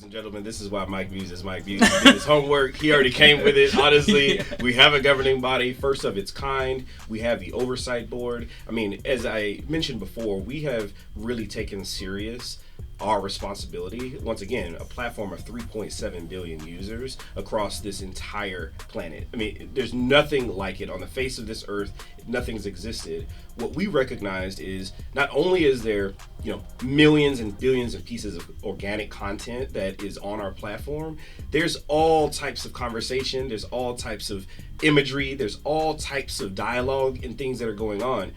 and gentlemen, this is why Mike Muse is Mike Muse. He did his homework. He already came with it. Honestly, we have a governing body, first of its kind. We have the oversight board. I mean, as I mentioned before, we have really taken serious our responsibility. Once again, a platform of 3.7 billion users across this entire planet. I mean, there's nothing like it on the face of this earth. Nothing's existed. What we recognized is not only is there, millions and billions of pieces of organic content that is on our platform, there's all types of conversation, there's all types of imagery, there's all types of dialogue and things that are going on.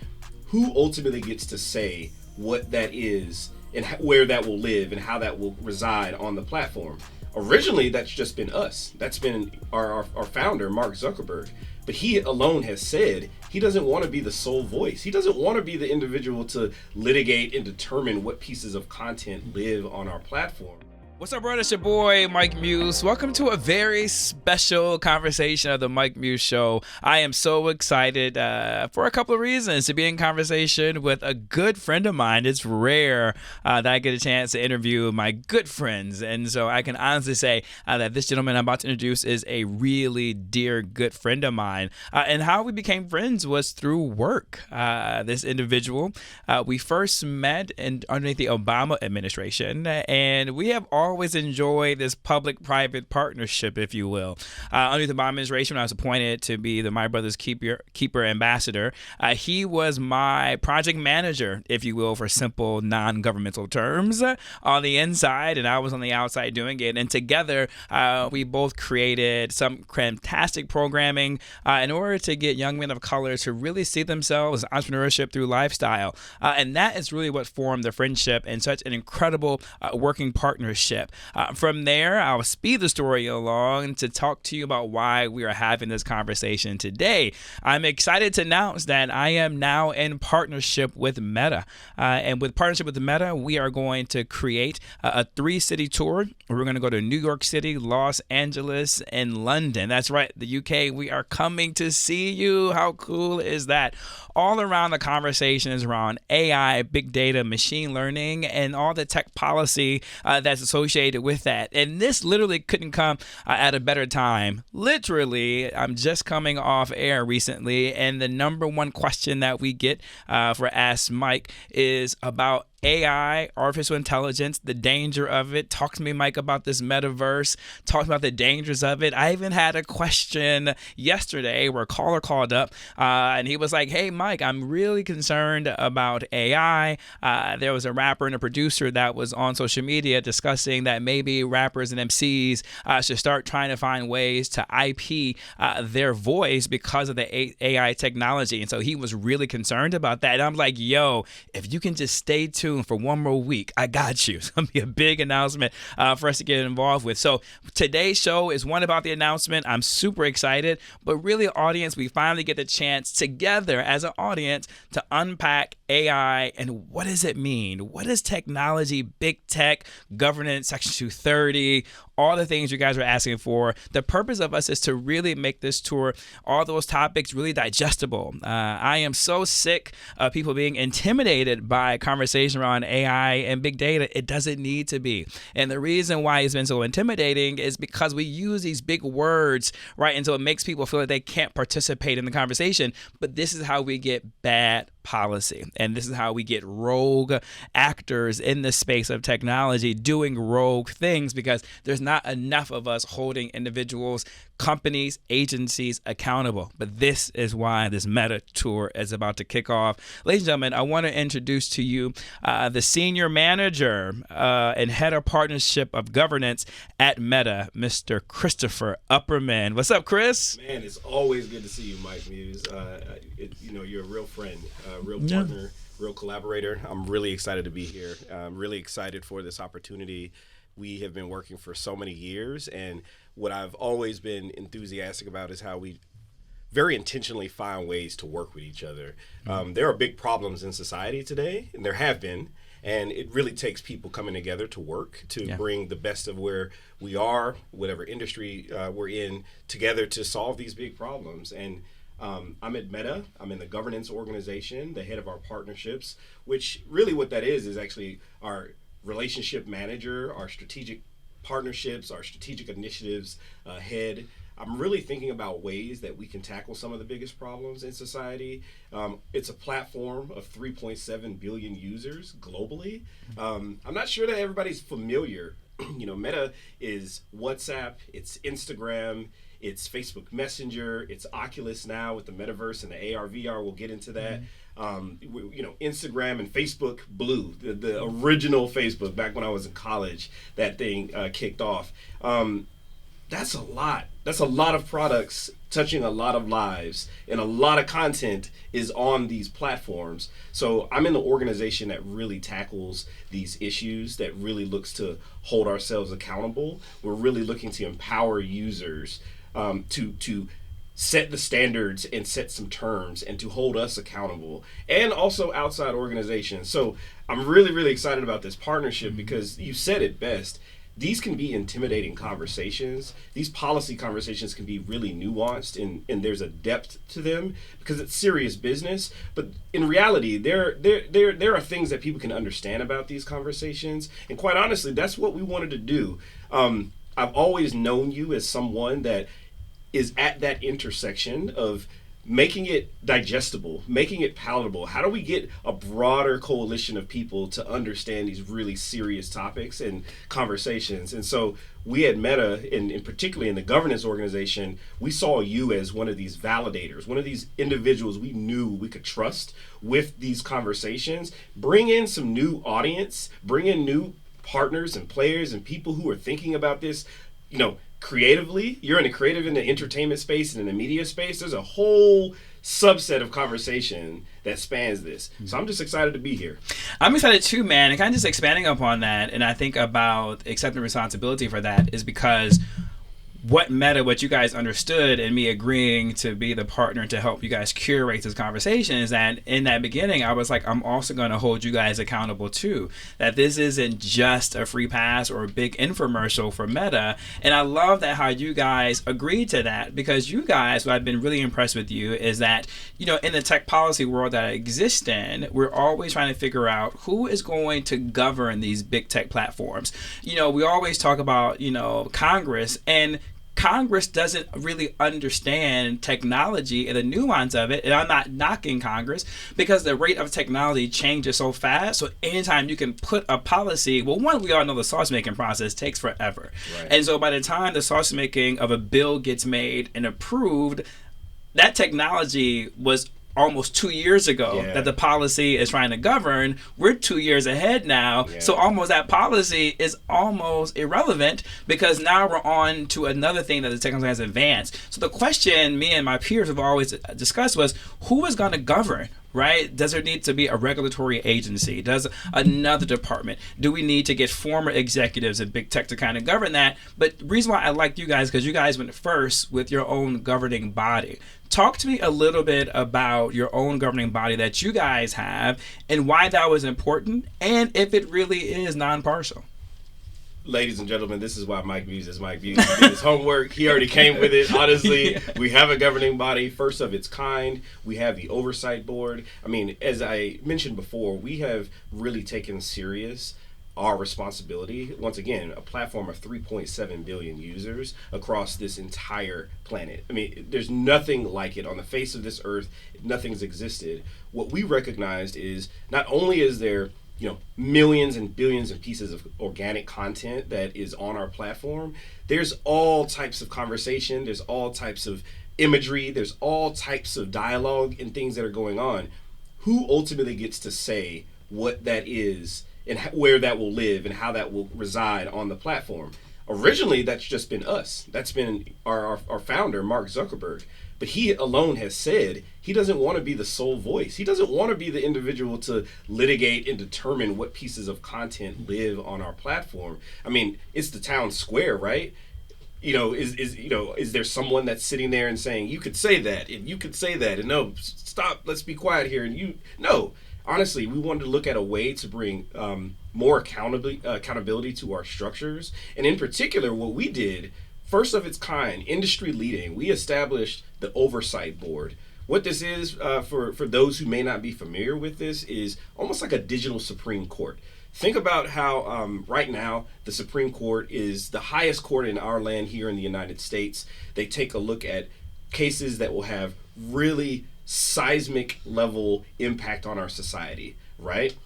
Who ultimately gets to say what that is and where that will live and how that will reside on the platform? Originally, that's just been us. That's been our founder, Mark Zuckerberg. But he alone has said he doesn't want to be the sole voice. He doesn't want to be the individual to litigate and determine what pieces of content live on our platform. What's up, brother? It's your boy, Mike Muse. Welcome to a very special conversation of the Mike Muse Show. I am so excited for a couple of reasons to be in conversation with a good friend of mine. It's rare that I get a chance to interview my good friends. And so I can honestly say that this gentleman I'm about to introduce is a really dear, good friend of mine. And how we became friends was through work. This individual, we first met underneath the Obama administration, and we have always enjoyed this public-private partnership, if you will. Under the Obama administration, when I was appointed to be the My Brother's Keeper ambassador, he was my project manager, if you will, for simple non-governmental terms on the inside, and I was on the outside doing it. And together, we both created some fantastic programming in order to get young men of color to really see themselves as entrepreneurship through lifestyle. And that is really what formed the friendship and such an incredible working partnership. From there, I'll speed the story along to talk to you about why we are having this conversation today. I'm excited to announce that I am now in partnership with Meta. And with partnership with Meta, we are going to create a 3-city tour. We're going to go to New York City, Los Angeles, and London. That's right, the UK. We are coming to see you. How cool is that? All around the conversation is around AI, big data, machine learning, and all the tech policy that's associated with that. And this literally couldn't come at a better time. Literally, I'm just coming off air recently, and the number one question that we get for Ask Mike is about AI, artificial intelligence, the danger of it. Talk to me, Mike, about this metaverse. Talk about the dangers of it. I even had a question yesterday where a caller called up and he was like, hey, Mike, I'm really concerned about AI. There was a rapper and a producer that was on social media discussing that maybe rappers and MCs should start trying to find ways to IP their voice because of the AI technology. And so he was really concerned about that. And I'm like, yo, if you can just stay tuned for one more week, I got you. It's going to be a big announcement for us to get involved with. So today's show is one about the announcement. I'm super excited, but really, audience, we finally get the chance together as an audience to unpack AI and what does it mean? What is technology, big tech, governance, Section 230, all the things you guys are asking for. The purpose of us is to really make this tour, all those topics, really digestible. I am so sick of people being intimidated by conversation around AI and big data. It doesn't need to be. And the reason why it's been so intimidating is because we use these big words, right? And so it makes people feel like they can't participate in the conversation. But this is how we get bad policy. And this is how we get rogue actors in the space of technology doing rogue things, because there's not enough of us holding individuals, companies, agencies accountable. But this is why this Meta tour is about to kick off. Ladies and gentlemen, I want to introduce to you the senior manager and head of partnership of governance at Meta, Mr. Christopher Upperman. What's up, Chris? Man, it's always good to see you, Mike Muse. You're a real friend, real partner, real collaborator. I'm really excited to be here. I'm really excited for this opportunity. We have been working for so many years, and what I've always been enthusiastic about is how we very intentionally find ways to work with each other. There are big problems in society today, and there have been, and it really takes people coming together to work to bring the best of where we are, whatever industry we're in, together to solve these big problems. And I'm at Meta. I'm in the governance organization, the head of our partnerships, which really what that is actually our relationship manager, our strategic partnerships, our strategic initiatives ahead. I'm really thinking about ways that we can tackle some of the biggest problems in society. It's a platform of 3.7 billion users globally. I'm not sure that everybody's familiar. Meta is WhatsApp, it's Instagram, it's Facebook Messenger, it's Oculus now with the metaverse and the AR, VR. We'll get into that. Instagram and Facebook Blue, the original Facebook back when I was in college, that thing kicked off. That's a lot. That's a lot of products touching a lot of lives, and a lot of content is on these platforms. So I'm in the organization that really tackles these issues, that really looks to hold ourselves accountable. We're really looking to empower users to set the standards and set some terms and to hold us accountable, and also outside organizations. So I'm really, really excited about this partnership because you said it best. These can be intimidating conversations. These policy conversations can be really nuanced, and there's a depth to them because it's serious business. But in reality, there are things that people can understand about these conversations. And quite honestly, that's what we wanted to do. I've always known you as someone that is at that intersection of making it digestible, making it palatable. How do we get a broader coalition of people to understand these really serious topics and conversations? And so we at Meta, and particularly in the governance organization, we saw you as one of these validators, one of these individuals we knew we could trust with these conversations. Bring in some new audience, bring in new partners and players and people who are thinking about this, creatively. You're in the entertainment space and in the media space. There's a whole subset of conversation that spans this. So I'm just excited to be here. I'm excited too, man. And kind of just expanding upon that, and I think about accepting responsibility for that is because what you guys understood, and me agreeing to be the partner to help you guys curate this conversation, is that in that beginning, I was like, I'm also going to hold you guys accountable too. That this isn't just a free pass or a big infomercial for Meta. And I love that how you guys agreed to that, because you guys, what I've been really impressed with you is that, in the tech policy world that I exist in, we're always trying to figure out who is going to govern these big tech platforms. We always talk about, Congress, and Congress doesn't really understand technology and the nuance of it. And I'm not knocking Congress because the rate of technology changes so fast. So anytime you can put a policy, well, one, we all know the sausage making process takes forever. Right. And so by the time the sausage making of a bill gets made and approved, that technology was almost 2 years ago that the policy is trying to govern. We're 2 years ahead now. So almost that policy is almost irrelevant because now we're on to another thing that the technology has advanced. So the question me and my peers have always discussed was, who is going to govern? Right? Does there need to be a regulatory agency? Does another department? Do we need to get former executives at big tech to kind of govern that? But the reason why I like you guys, because you guys went first with your own governing body. Talk to me a little bit about your own governing body that you guys have and why that was important, and if it really is non-partial. Ladies and gentlemen, this is why Mike Muse is Mike Muse. He did his homework. He already came with it. Honestly, we have a governing body, first of its kind. We have the oversight board. I mean, as I mentioned before, we have really taken serious our responsibility. Once again, a platform of 3.7 billion users across this entire planet. I mean, there's nothing like it on the face of this earth. Nothing's existed. What we recognized is not only is there millions and billions of pieces of organic content that is on our platform, there's all types of conversation, there's all types of imagery, there's all types of dialogue and things that are going on. Who ultimately gets to say what that is and where that will live and how that will reside on the platform? Originally, that's just been us. That's been our founder, Mark Zuckerberg. But he alone has said he doesn't want to be the sole voice. He doesn't want to be the individual to litigate and determine what pieces of content live on our platform. I mean, it's the town square, right? Is there someone that's sitting there and saying, you could say that, and you could say that, and no, stop, let's be quiet here, and no. Honestly, we wanted to look at a way to bring more accountability to our structures. And in particular, what we did, first of its kind, industry leading, we established the oversight board. What this is, for those who may not be familiar with this, is almost like a digital Supreme Court. Think about how right now the Supreme Court is the highest court in our land here in the United States. They take a look at cases that will have really seismic level impact on our society, right?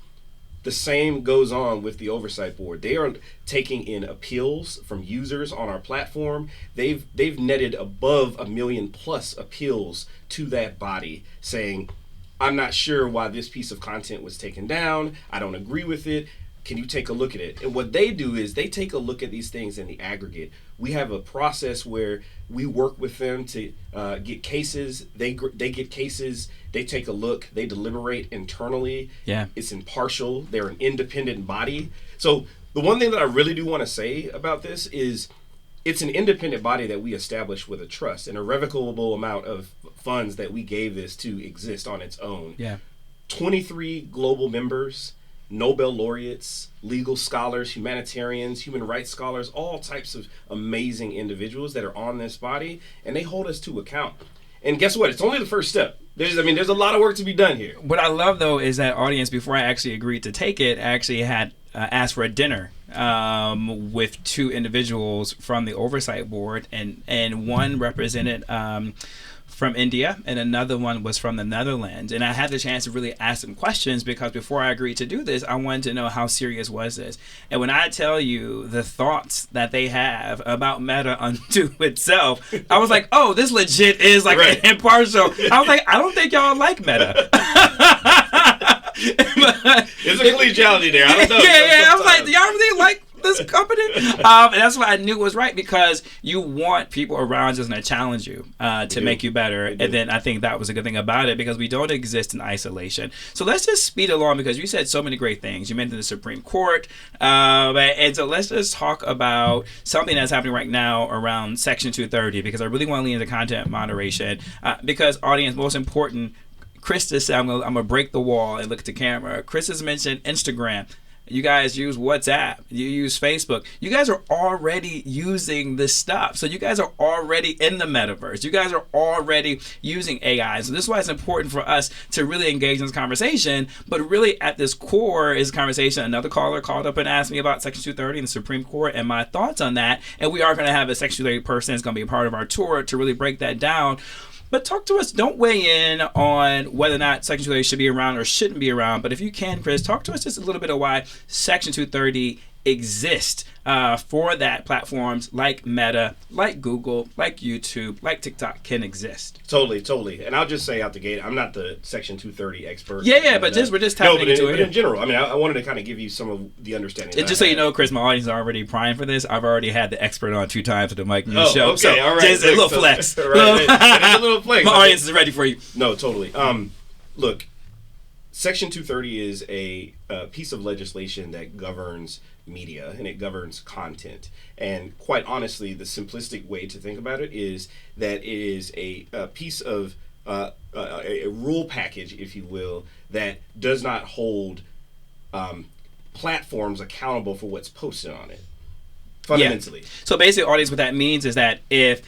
The same goes on with the oversight board. They are taking in appeals from users on our platform. They've netted above 1 million plus appeals to that body saying, I'm not sure why this piece of content was taken down. I don't agree with it. Can you take a look at it? And what they do is they take a look at these things in the aggregate. We have a process where we work with them to get cases. They get cases. They take a look. They deliberate internally. Yeah. It's impartial. They're an independent body. So the one thing that I really do want to say about this is it's an independent body that we established with a trust, an irrevocable amount of funds that we gave this to exist on its own. Yeah. 23 global members, Nobel laureates, legal scholars, humanitarians, human rights scholars, all types of amazing individuals that are on this body, and they hold us to account. And guess what? It's only the first step. There's a lot of work to be done here. What I love, though, is that audience, before I actually agreed to take it, I actually had asked for a dinner with 2 individuals from the oversight board, and one represented from India, and another one was from the Netherlands. And I had the chance to really ask them questions because before I agreed to do this, I wanted to know how serious was this. And when I tell you the thoughts that they have about Meta unto itself, I was like, oh, this legit is like right. Impartial. I was like, I don't think y'all like Meta. There's a collegiality there. I don't know. Yeah. I was like, do y'all really like this company? And that's why I knew it was right, because you want people around just going to challenge you to make you better. And then I think that was a good thing about it, because we don't exist in isolation. So let's just speed along, because you said so many great things. You mentioned the Supreme Court. And so let's just talk about something that's happening right now around Section 230, because I really want to lean into content moderation. Because, audience, most important, Chris just said, I'm gonna break the wall and look at the camera. Chris has mentioned Instagram. You guys use WhatsApp. You use Facebook. You guys are already using this stuff. So you guys are already in the metaverse. You guys are already using AI. So this is why it's important for us to really engage in this conversation. But really at this core is conversation. Another caller called up and asked me about Section 230 in the Supreme Court and my thoughts on that. And we are going to have a Section 230 person that's going to be a part of our tour to really break that down. But talk to us. Don't weigh in on whether or not Section 230 should be around or shouldn't be around. But if you can, Chris, talk to us just a little bit of why Section 230 exists for that platforms like Meta, like Google, like YouTube, like TikTok can exist. Totally. And I'll just say out the gate, I'm not the Section 230 expert. Yeah, but we're just tapping into it. But in general, I mean, I wanted to kind of give you some of the understanding. And just so you know, Chris, my audience is already primed for this. I've already had the expert on 2 times for the Mike Muse show. Okay, so all right. Just a little flex. Right, it's a little flex. My audience is ready for you. No, totally. Look, Section 230 is a piece of legislation that governs media, and it governs content. And quite honestly, the simplistic way to think about it is that it is a piece of a rule package, if you will, that does not hold platforms accountable for what's posted on it. Fundamentally. Yeah. So basically, audience, what that means is that if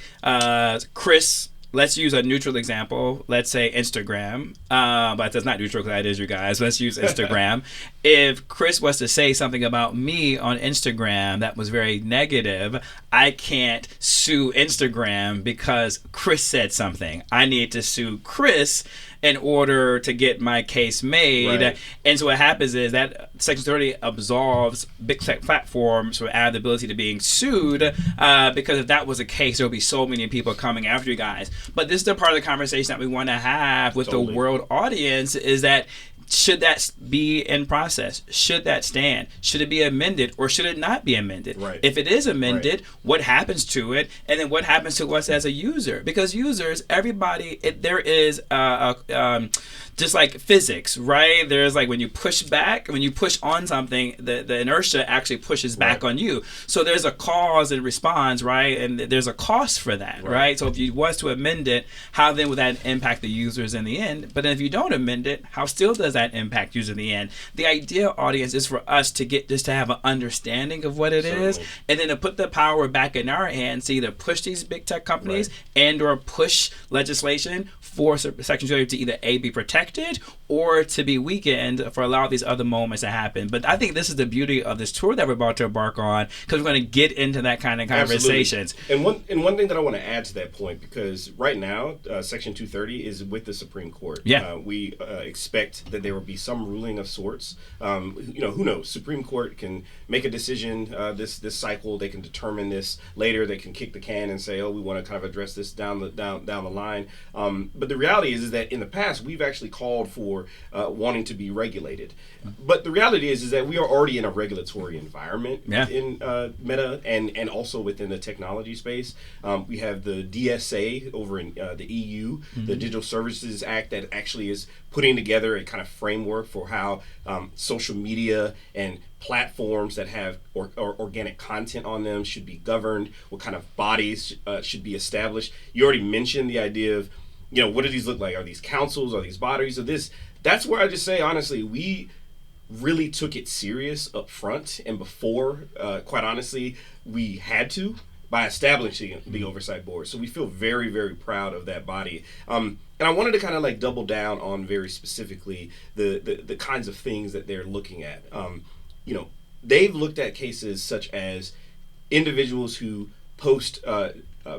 Chris, let's use a neutral example. Let's say Instagram, but that's not neutral because that is you guys. Let's use Instagram. If Chris was to say something about me on Instagram that was very negative, I can't sue Instagram because Chris said something. I need to sue Chris in order to get my case made. Right. And so what happens is that Section 30 absolves big tech platforms from the ability to being sued, because if that was the case, there would be so many people coming after you guys. But this is the part of the conversation that we want to have with the world audience, is that should that be in process? Should that stand? Should it be amended or should it not be amended? Right. If it is amended, what happens to it? And then what happens to us as a user? Because users, everybody, there is just like physics, right? There's like when you push back, when you push on something, the inertia actually pushes back on you. So there's a cause and response, right? And there's a cost for that, right? So if you was to amend it, how then would that impact the users in the end? But then if you don't amend it, how still does that that impact user in the end? The ideal audience is for us to get just to have an understanding of what it is, and then to put the power back in our hands to either push these big tech companies and or push legislation for Section 230 to either A, be protected, or to be weakened for a lot of these other moments to happen. But I think this is the beauty of this tour that we're about to embark on, because we're going to get into that kind of conversations. Absolutely. And one thing that I want to add to that point, because right now Section 230 is with the Supreme Court. We expect that there will be some ruling of sorts. Who knows? Supreme Court can make a decision this cycle. They can determine this later. They can kick the can and say, oh, we want to kind of address this down the line. But the reality is that in the past we've actually called for wanting to be regulated. But the reality is that we are already in a regulatory environment in Meta and also within the technology space. We have the DSA over in the EU, the Digital Services Act, that actually is putting together a kind of framework for how social media and platforms that have organic content on them should be governed, what kind of bodies should be established. You already mentioned the idea of, what do these look like? Are these councils? Are these bodies? Or this? That's where I just say, honestly, we really took it serious up front and before, quite honestly, we had to, by establishing the oversight board. So we feel very, very proud of that body. And I wanted to kind of like double down on very specifically the kinds of things that they're looking at. They've looked at cases such as individuals who post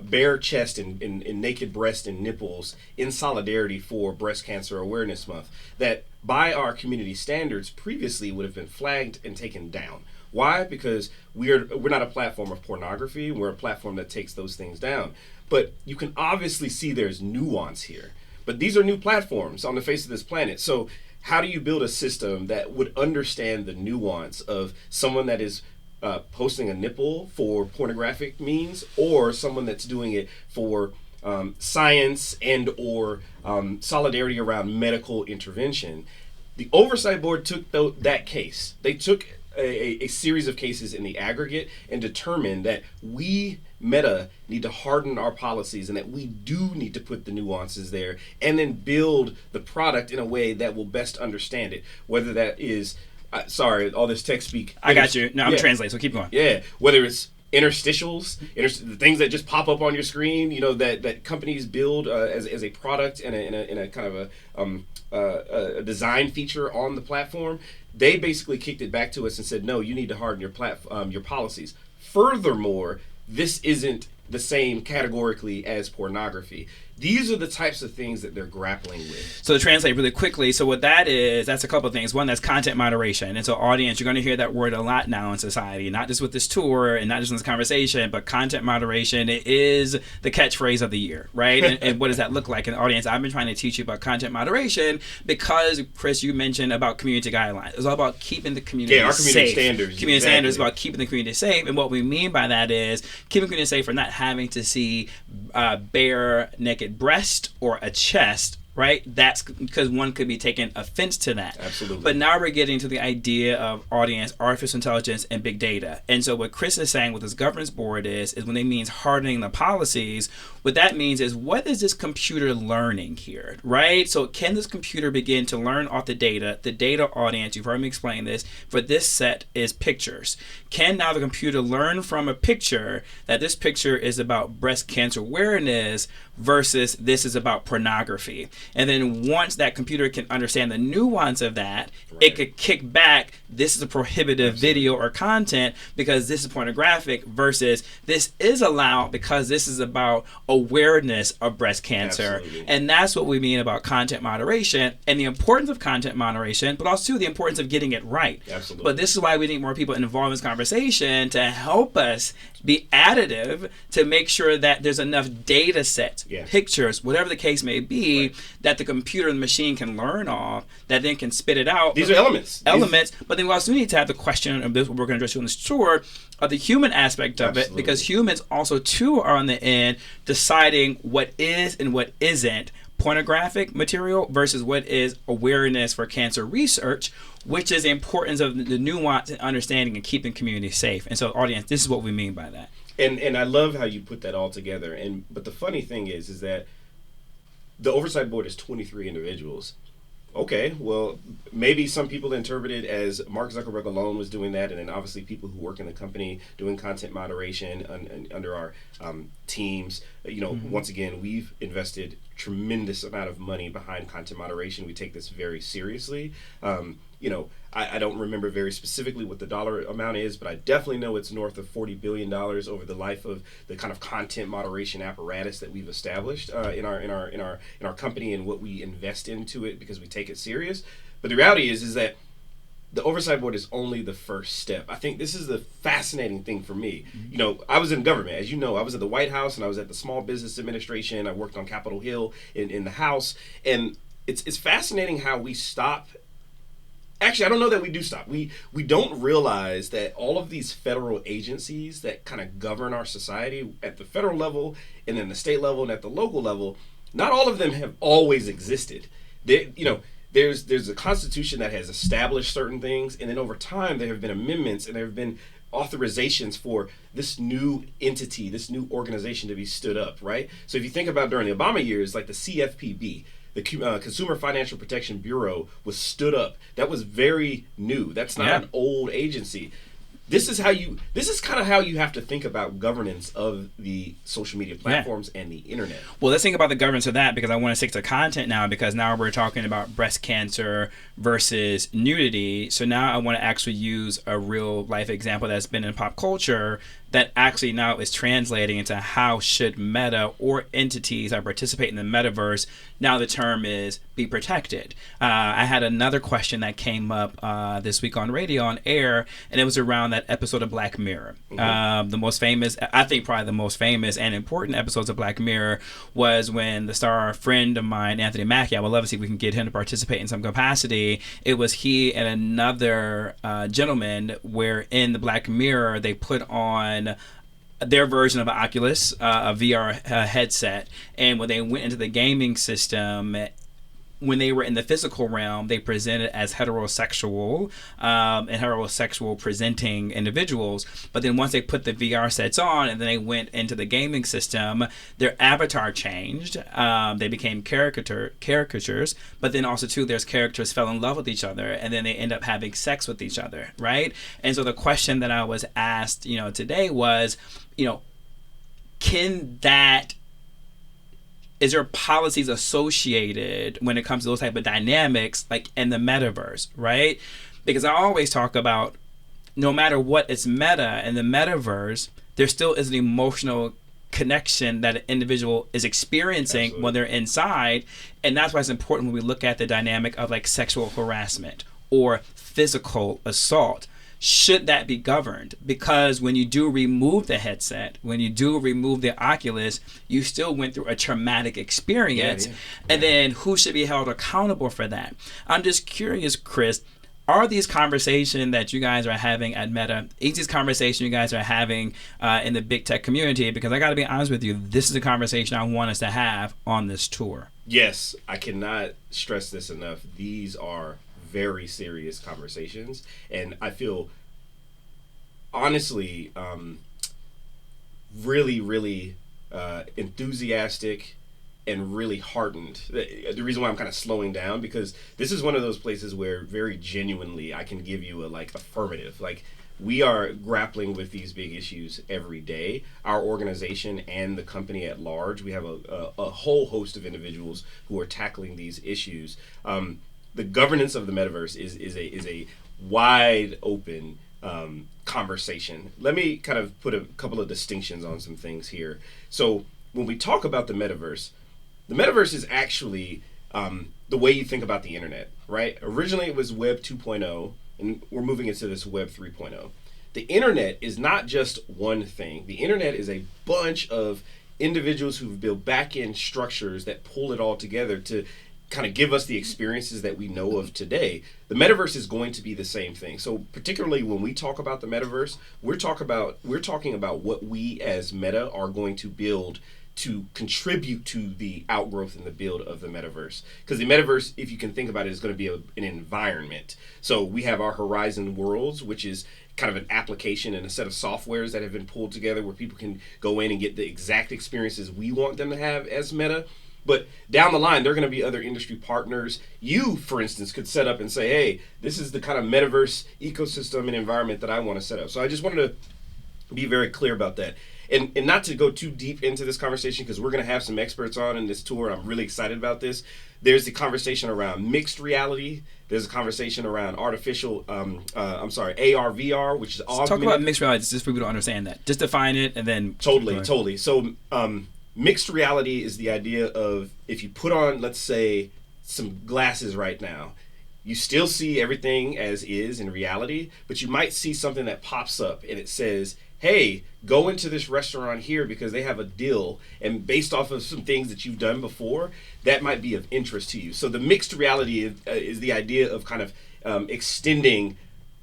bare chest and naked breast and nipples in solidarity for Breast Cancer Awareness Month that by our community standards previously would have been flagged and taken down. Why? Because we're not a platform of pornography. We're a platform that takes those things down. But you can obviously see there's nuance here. But these are new platforms on the face of this planet. So how do you build a system that would understand the nuance of someone that is posting a nipple for pornographic means, or someone that's doing it for science and or solidarity around medical intervention? The oversight board took that case. They took a series of cases in the aggregate and determined that we, Meta, need to harden our policies and that we do need to put the nuances there and then build the product in a way that will best understand it. Whether that is, sorry, all this tech speak. I got you. No, I'm translating, so keep going. Yeah, whether it's interstitials, the things that just pop up on your screen, that companies build as a product and in a kind of a design feature on the platform. They basically kicked it back to us and said, no, you need to harden your policies. Furthermore, this isn't the same categorically as pornography. These are the types of things that they're grappling with. So to translate really quickly, so what that is, that's a couple of things. One, that's content moderation. And so audience, you're going to hear that word a lot now in society, not just with this tour and not just in this conversation, but content moderation is the catchphrase of the year, right? and what does that look like? And audience, I've been trying to teach you about content moderation because, Chris, you mentioned about community guidelines. It's all about keeping the community safe. Yeah, our community standards. Community standards is about keeping the community safe. And what we mean by that is keeping the community safe for not having to see bare, naked breast or a chest, right? That's because one could be taking offense to that. Absolutely. But now we're getting to the idea of audience, artificial intelligence, and big data. And so what Chris is saying with his governance board is when it means hardening the policies, what that means is what is this computer learning here, right? So can this computer begin to learn off the data? The data, audience, you've heard me explain this, for this set is pictures. Can now the computer learn from a picture that this picture is about breast cancer awareness versus this is about pornography? And then once that computer can understand the nuance of that, it could kick back, this is a prohibitive video or content because this is pornographic versus this is allowed because this is about awareness of breast cancer. Absolutely. And that's what we mean about content moderation and the importance of content moderation, but also the importance of getting it right. Absolutely. But this is why we need more people involved in this conversation to help us be additive to make sure that there's enough data sets, pictures, whatever the case may be, that the computer and the machine can learn off, that then can spit it out. These are elements. But then we also need to have the question of this, what we're going to address on this tour, of the human aspect of it, because humans also too are on the end deciding what is and what isn't pornographic material versus what is awareness for cancer research, which is the importance of the nuance and understanding and keeping community safe. And so, audience, this is what we mean by that. And I love how you put that all together. But the funny thing is that the oversight board is 23 individuals. Okay, well, maybe some people interpret it as Mark Zuckerberg alone was doing that, and then obviously people who work in the company doing content moderation under our teams. Once again, we've invested tremendous amount of money behind content moderation. We take this very seriously. I don't remember very specifically what the dollar amount is, but I definitely know it's north of $40 billion over the life of the kind of content moderation apparatus that we've established in our company and what we invest into it because we take it serious. But the reality is that the oversight board is only the first step. I think this is the fascinating thing for me. I was in government, as you know. I was at the White House and I was at the Small Business Administration. I worked on Capitol Hill in the House, and it's fascinating how we stop. Actually, I don't know that we do stop. We don't realize that all of these federal agencies that kind of govern our society at the federal level and then the state level and at the local level, not all of them have always existed. There's a constitution that has established certain things, and then over time there have been amendments and there have been authorizations for this new entity, this new organization to be stood up, right? So if you think about during the Obama years, like the CFPB, the Consumer Financial Protection Bureau, was stood up. That was very new. That's not an old agency. This is kind of how you have to think about governance of the social media platforms and the internet. Well, let's think about the governance of that, because I want to stick to content now, because now we're talking about breast cancer versus nudity. So now I want to actually use a real life example that's been in pop culture that actually now is translating into how should Meta or entities that participate in the metaverse, now the term is, be protected. I had another question that came up this week on radio, on air, and it was around that episode of Black Mirror. The most famous, I think probably the most famous and important episodes of Black Mirror was when the star friend of mine, Anthony Mackie, I would love to see if we can get him to participate in some capacity. It was he and another gentleman where in the Black Mirror they put on their version of an Oculus, a VR headset, and when they went into the gaming system, when they were in the physical realm, they presented as heterosexual and heterosexual presenting individuals. But then once they put the VR sets on and then they went into the gaming system, their avatar changed. They became caricatures. But then also, too, there's characters fell in love with each other and then they end up having sex with each other, right? And so the question that I was asked, today was, is there policies associated when it comes to those type of dynamics, like in the metaverse, right? Because I always talk about no matter what is meta in the metaverse, there still is an emotional connection that an individual is experiencing Absolutely. when they're inside. And that's why it's important when we look at the dynamic of like sexual harassment or physical assault. Should that be governed? Because when you do remove the headset, when you do remove the Oculus, you still went through a traumatic experience. And then who should be held accountable for that? I'm just curious, Chris, are these conversations that you guys are having at Meta, is these conversations you guys are having in the big tech community? Because I got to be honest with you, this is a conversation I want us to have on this tour. Yes, I cannot stress this enough. These are very serious conversations, and I feel honestly really enthusiastic and really heartened. The reason why I'm kind of slowing down, because this is one of those places where very genuinely I can give you a affirmative, we are grappling with these big issues every day. Our organization and the company at large, we have a whole host of individuals who are tackling these issues. The governance of the metaverse is a wide open conversation. Let me kind of put a couple of distinctions on some things here. So when we talk about the metaverse is actually the way you think about the internet, right? Originally it was Web 2.0, and we're moving into this Web 3.0. The internet is not just one thing. The internet is a bunch of individuals who've built back-end structures that pull it all together to kind of give us the experiences that we know of today. The metaverse is going to be the same thing. So particularly when we talk about the metaverse, we're talking about what we as Meta are going to build to contribute to the outgrowth and the build of the metaverse. Because the metaverse, if you can think about it, is going to be an environment. So we have our Horizon Worlds, which is kind of an application and a set of softwares that have been pulled together where people can go in and get the exact experiences we want them to have as Meta. But down the line, there are going to be other industry partners. You, for instance, could set up and say, hey, this is the kind of metaverse ecosystem and environment that I want to set up. So I just wanted to be very clear about that. And not to go too deep into this conversation, because we're going to have some experts on in this tour. I'm really excited about this. There's the conversation around mixed reality. There's a conversation around AR, VR, which is augmented. Talk about mixed reality, just for people to understand that. Just define it, and then... Totally. So mixed reality is the idea of, if you put on, let's say, some glasses right now, you still see everything as is in reality, but you might see something that pops up and it says, hey, go into this restaurant here because they have a deal, and based off of some things that you've done before, that might be of interest to you. So the mixed reality is the idea of kind of extending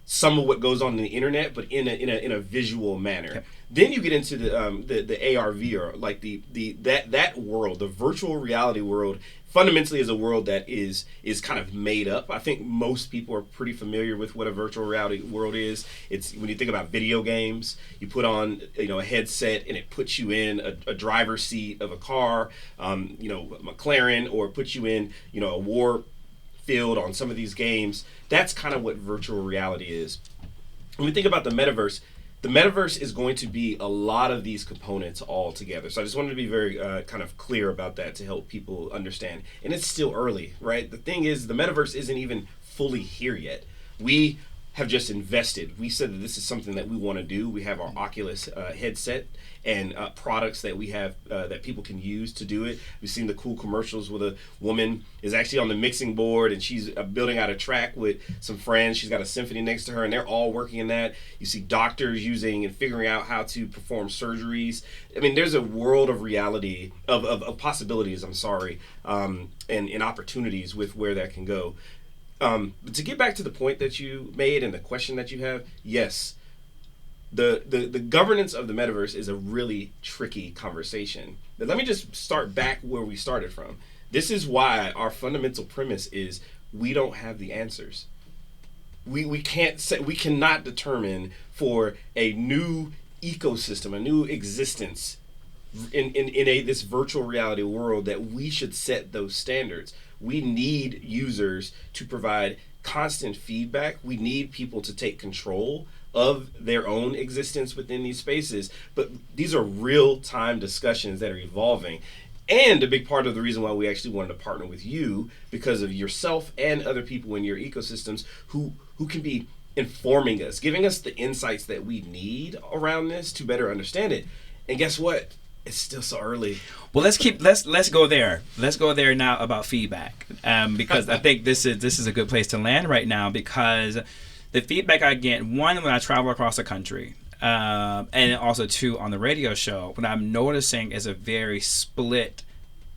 some of what goes on in the internet, but in a visual manner. Okay. Then you get into the AR, VR, like that world, the virtual reality world. Fundamentally, is a world that is kind of made up. I think most people are pretty familiar with what a virtual reality world is. It's when you think about video games, you put on a headset and it puts you in a driver's seat of a car, a McLaren, or puts you in a war field on some of these games. That's kind of what virtual reality is. When we think about the metaverse is going to be a lot of these components all together. So I just wanted to be very kind of clear about that to help people understand. And it's still early, right? The thing is, the metaverse isn't even fully here yet. We have just invested. We said that this is something that we want to do. We have our Oculus headset and products that we have that people can use to do it. We've seen the cool commercials where the woman is actually on the mixing board and she's building out a track with some friends. She's got a symphony next to her and they're all working in that. You see doctors using and figuring out how to perform surgeries. I mean, there's a world of reality, of possibilities, and opportunities with where that can go. But to get back to the point that you made and the question that you have, yes, the governance of the metaverse is a really tricky conversation. But let me just start back where we started from. This is why our fundamental premise is we don't have the answers. We cannot determine for a new ecosystem, a new existence in this virtual reality world that we should set those standards. We need users to provide constant feedback. We need people to take control of their own existence within these spaces. But these are real-time discussions that are evolving. And a big part of the reason why we actually wanted to partner with you, because of yourself and other people in your ecosystems who can be informing us, giving us the insights that we need around this to better understand it. And guess what? It's still so early. Well, let's go there. Let's go there now about feedback, because I think this is a good place to land right now, because the feedback I get, one, when I travel across the country, and also two, on the radio show, what I'm noticing is a very split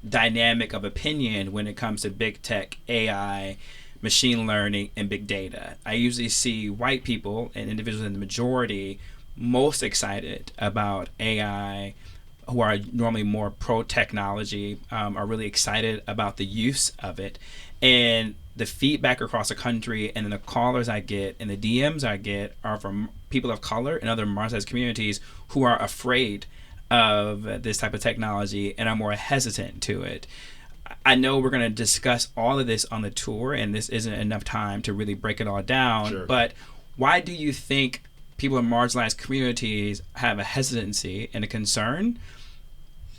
dynamic of opinion when it comes to big tech, AI, machine learning, and big data. I usually see white people and individuals in the majority most excited about AI, who are normally more pro-technology, are really excited about the use of it. And the feedback across the country and then the callers I get and the DMs I get are from people of color and other marginalized communities who are afraid of this type of technology and are more hesitant to it. I know we're going to discuss all of this on the tour, and this isn't enough time to really break it all down. Sure. But why do you think people in marginalized communities have a hesitancy and a concern?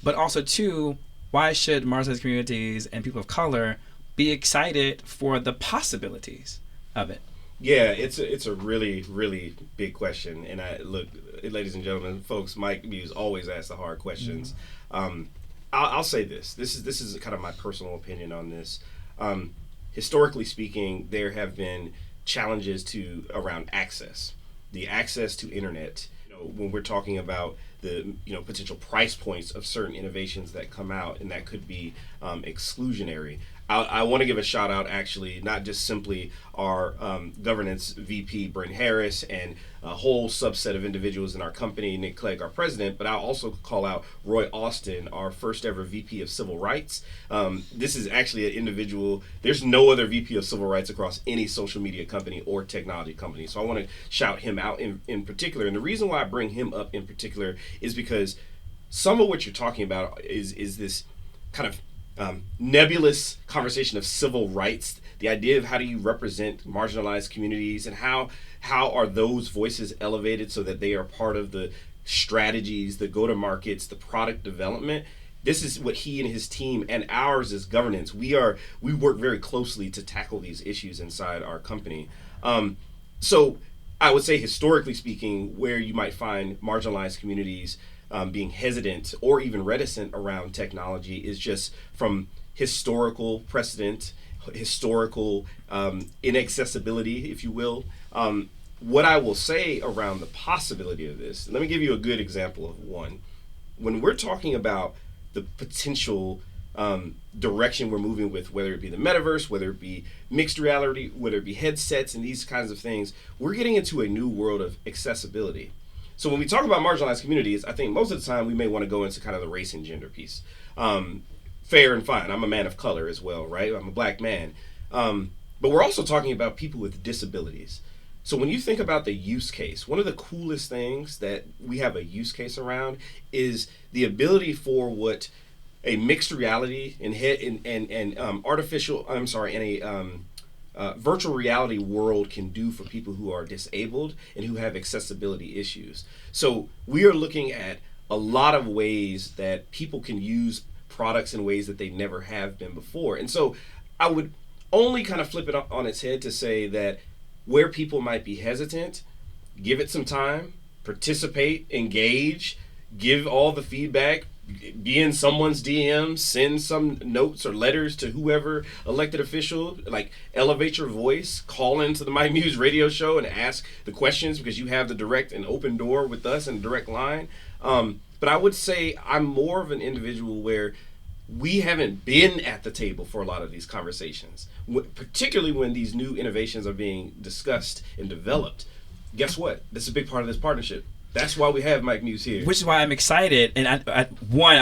But also, too, why should marginalized communities and people of color be excited for the possibilities of it? Yeah, it's a really, really big question. And look, ladies and gentlemen, folks, Mike Muse always asks the hard questions. I'll say this. This is kind of my personal opinion on this. Historically speaking, there have been challenges around access, the access to internet. When we're talking about the potential price points of certain innovations that come out, and that could be exclusionary. I want to give a shout out, actually, not just simply our governance VP, Brent Harris, and a whole subset of individuals in our company, Nick Clegg, our president, but I'll also call out Roy Austin, our first ever VP of Civil Rights. This is actually an individual. There's no other VP of Civil Rights across any social media company or technology company. So I want to shout him out in particular. And the reason why I bring him up in particular is because some of what you're talking about is this kind of nebulous conversation of civil rights, the idea of how do you represent marginalized communities and how are those voices elevated so that they are part of the strategies, the go-to-markets, the product development. This is what he and his team, and ours is governance. We work very closely to tackle these issues inside our company. So I would say, historically speaking, where you might find marginalized communities being hesitant or even reticent around technology is just from historical precedent, historical inaccessibility, if you will. What I will say around the possibility of this, let me give you a good example of one. When we're talking about the potential direction we're moving with, whether it be the metaverse, whether it be mixed reality, whether it be headsets and these kinds of things, we're getting into a new world of accessibility. So when we talk about marginalized communities, I think most of the time we may want to go into kind of the race and gender piece. Fair and fine. I'm a man of color as well, right? I'm a black man. But we're also talking about people with disabilities. So when you think about the use case, one of the coolest things that we have a use case around is the ability for what a mixed reality and virtual reality world can do for people who are disabled and who have accessibility issues. So we are looking at a lot of ways that people can use products in ways that they never have been before. And so I would only kind of flip it on its head to say that where people might be hesitant, give it some time, participate, engage, give all the feedback, be in someone's DM, send some notes or letters to whoever elected official, like elevate your voice, call into the My Muse radio show and ask the questions because you have the direct and open door with us and direct line. But I would say I'm more of an individual where we haven't been at the table for a lot of these conversations, particularly when these new innovations are being discussed and developed. Guess what? This is a big part of this partnership. That's why we have Mike Muse here. Which is why I'm excited. And I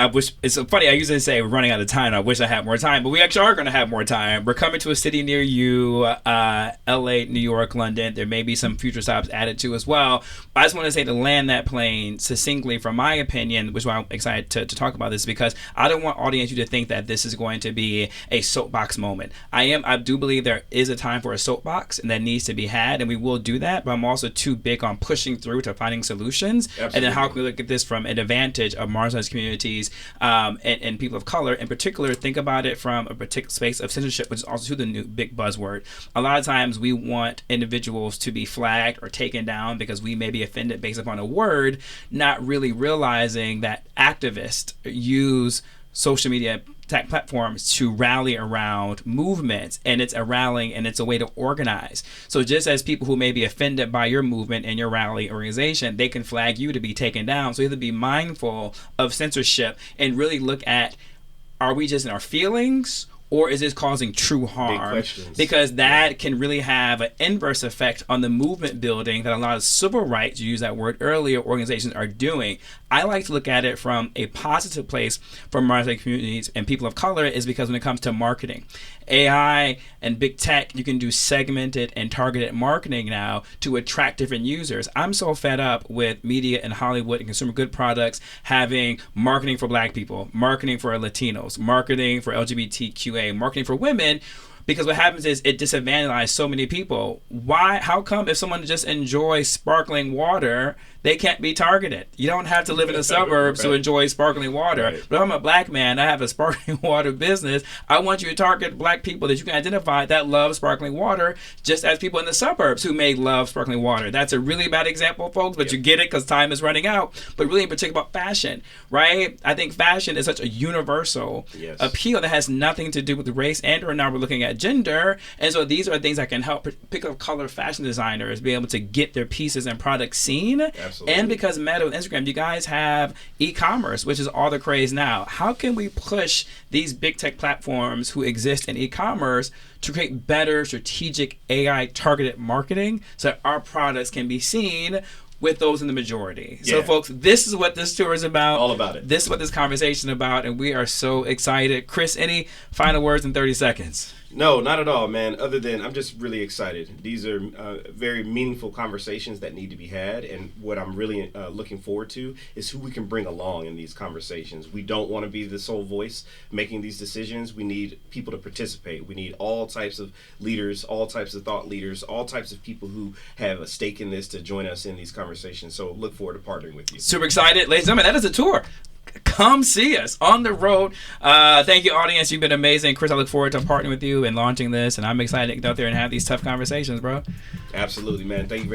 wish, it's so funny, I usually say we're running out of time and I wish I had more time, but we actually are going to have more time. We're coming to a city near you, LA, New York, London. There may be some future stops added to as well. But I just want to say to land that plane succinctly, from my opinion, which is why I'm excited to talk about this, because I don't want audience you to think that this is going to be a soapbox moment. I do believe there is a time for a soapbox and that needs to be had, and we will do that, but I'm also too big on pushing through to finding solutions. Absolutely. And then how can we look at this from an advantage of marginalized communities and people of color in particular? Think about it from a particular space of censorship, which is also the new big buzzword. A lot of times we want individuals to be flagged or taken down because we may be offended based upon a word, not really realizing that activists use social media tech platforms to rally around movements, and it's a rallying and it's a way to organize. So just as people who may be offended by your movement and your rally organization, they can flag you to be taken down. So you have to be mindful of censorship and really look at, are we just in our feelings, or is this causing true harm? Because that can really have an inverse effect on the movement building that a lot of civil rights, you used that word earlier, organizations are doing. I like to look at it from a positive place for marginalized communities and people of color, is because when it comes to marketing, AI and big tech, you can do segmented and targeted marketing now to attract different users. I'm so fed up with media and Hollywood and consumer good products having marketing for Black people, marketing for Latinos, marketing for LGBTQA, marketing for women. Because what happens is it disadvantages so many people. Why? How come if someone just enjoys sparkling water, they can't be targeted? You don't have to live in the suburbs to enjoy sparkling water. Right. But if I'm a Black man, I have a sparkling water business, I want you to target Black people that you can identify that love sparkling water, just as people in the suburbs who may love sparkling water. That's a really bad example, folks, but you get it because time is running out. But really in particular about fashion, right? I think fashion is such a universal appeal that has nothing to do with race, and or now we're looking at gender. And so these are things that can help particular color fashion designers be able to get their pieces and products seen. Absolutely. And because Meta and Instagram, you guys have e-commerce, which is all the craze now. How can we push these big tech platforms who exist in e-commerce to create better strategic AI targeted marketing so that our products can be seen with those in the majority? So folks, this is what this tour is about. All about it. This is what this conversation is about, and we are so excited. Chris, any final words in 30 seconds? No, not at all, man. Other than I'm just really excited. These are very meaningful conversations that need to be had, and what I'm really looking forward to is who we can bring along in these conversations. We don't want to be the sole voice making these decisions. We need people to participate. We need all types of leaders, all types of thought leaders, all types of people who have a stake in this to join us in these conversations. So look forward to partnering with you. Super excited. Ladies and gentlemen, that is a tour. Come see us on the road. Thank you, audience. You've been amazing. Chris, I look forward to partnering with you and launching this, and I'm excited to get out there and have these tough conversations, bro. Absolutely, man. Thank you for